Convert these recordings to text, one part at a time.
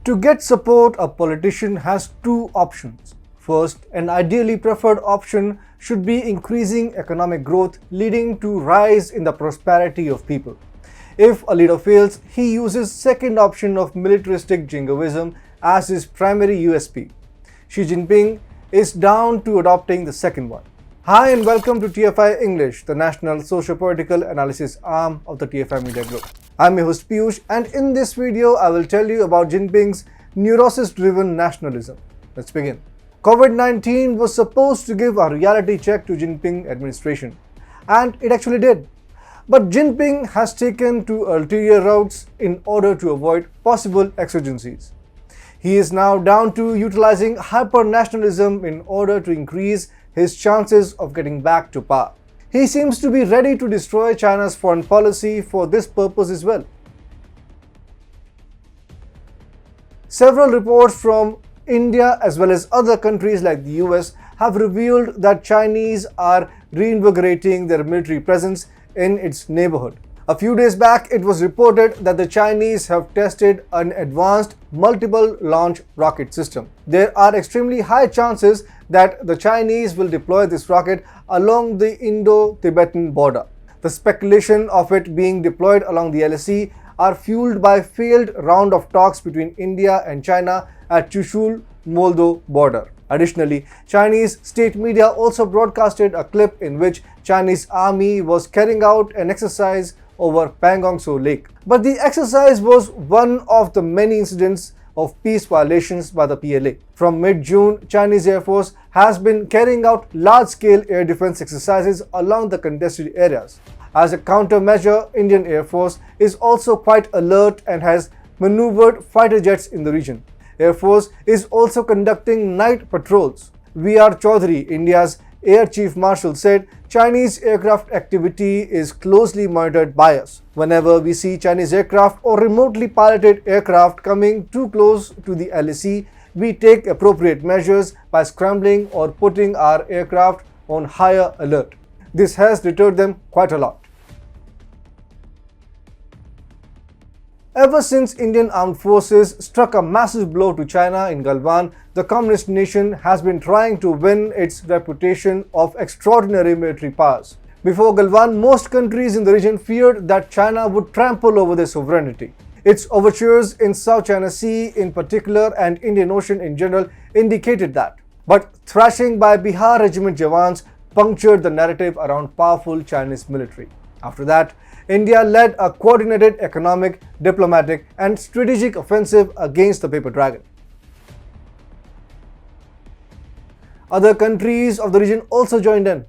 To get support, a politician has two options. First, an ideally preferred option should be increasing economic growth, leading to rise in the prosperity of people. If a leader fails, he uses second option of militaristic jingoism as his primary USP. Xi Jinping is down to adopting the second one. Hi and welcome to TFI English, the national socio-political analysis arm of the TFI Media Group. I'm your host Piyush, and in this video I will tell you about Jinping's neurosis-driven nationalism. Let's begin. COVID-19 was supposed to give a reality check to Jinping administration, and it actually did. But Jinping has taken to ulterior routes in order to avoid possible exigencies. He is now down to utilizing hyper-nationalism in order to increase his chances of getting back to power. He seems to be ready to destroy China's foreign policy for this purpose as well. Several reports from India as well as other countries like the US have revealed that Chinese are reinvigorating their military presence in its neighborhood. A few days back, it was reported that the Chinese have tested an advanced multiple launch rocket system. There are extremely high chances that the Chinese will deploy this rocket along the Indo-Tibetan border. The speculation of it being deployed along the LAC are fueled by failed round of talks between India and China at Chushul-Moldo border. Additionally, Chinese state media also broadcasted a clip in which Chinese army was carrying out an exercise over Pangong Tso Lake. But the exercise was one of the many incidents of peace violations by the PLA. From mid-June, Chinese Air Force has been carrying out large-scale air defense exercises along the contested areas. As a countermeasure, Indian Air Force is also quite alert and has maneuvered fighter jets in the region. Air Force is also conducting night patrols. V.R. Chaudhary, India's Air Chief Marshal, said Chinese aircraft activity is closely monitored by us. Whenever we see Chinese aircraft or remotely piloted aircraft coming too close to the LAC, we take appropriate measures by scrambling or putting our aircraft on higher alert. This has deterred them quite a lot. Ever since Indian armed forces struck a massive blow to China in Galwan, the communist nation has been trying to win its reputation of extraordinary military powers. Before Galwan, most countries in the region feared that China would trample over their sovereignty. Its overtures in South China Sea in particular and Indian Ocean in general indicated that. But thrashing by Bihar Regiment Jawans punctured the narrative around powerful Chinese military. After that, India led a coordinated economic, diplomatic and strategic offensive against the paper dragon. Other countries of the region also joined in.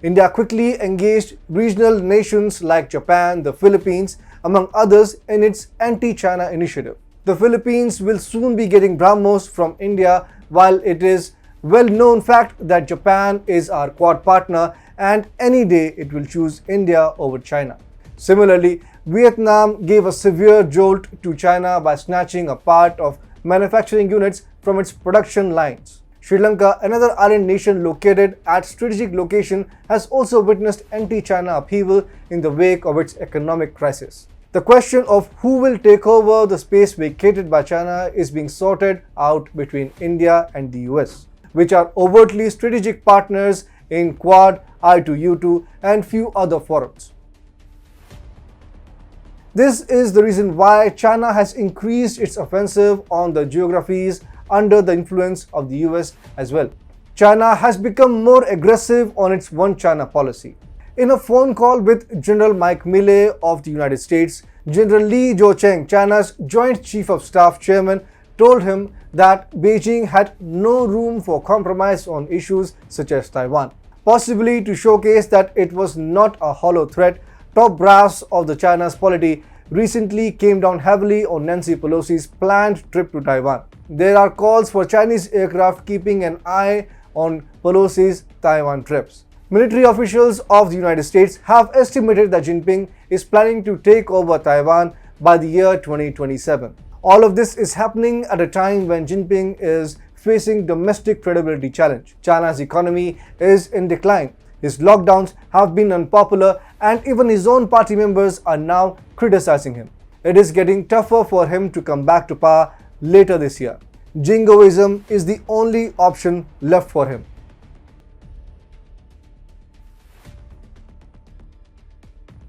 India quickly engaged regional nations like Japan, the Philippines, among others, in its anti-China initiative. The Philippines will soon be getting BrahMos from India, while it is well-known fact that Japan is our Quad partner and any day it will choose India over China. Similarly, Vietnam gave a severe jolt to China by snatching a part of manufacturing units from its production lines. Sri Lanka, another island nation located at strategic location, has also witnessed anti-China upheaval in the wake of its economic crisis. The question of who will take over the space vacated by China is being sorted out between India and the US, which are overtly strategic partners in Quad, I2U2 and few other forums. This is the reason why China has increased its offensive on the geographies under the influence of the US as well. China has become more aggressive on its One China policy. In a phone call with General Mike Milley of the United States, General Li Zhuocheng, China's Joint Chief of Staff Chairman, told him that Beijing had no room for compromise on issues such as Taiwan. Possibly to showcase that it was not a hollow threat, top brass of the China's polity recently came down heavily on Nancy Pelosi's planned trip to Taiwan. There are calls for Chinese aircraft keeping an eye on Pelosi's Taiwan trips. Military officials of the United States have estimated that Jinping is planning to take over Taiwan by the year 2027. All of this is happening at a time when Jinping is facing domestic credibility challenge. China's economy is in decline. His lockdowns have been unpopular and even his own party members are now criticizing him. It is getting tougher for him to come back to power later this year. Jingoism is the only option left for him.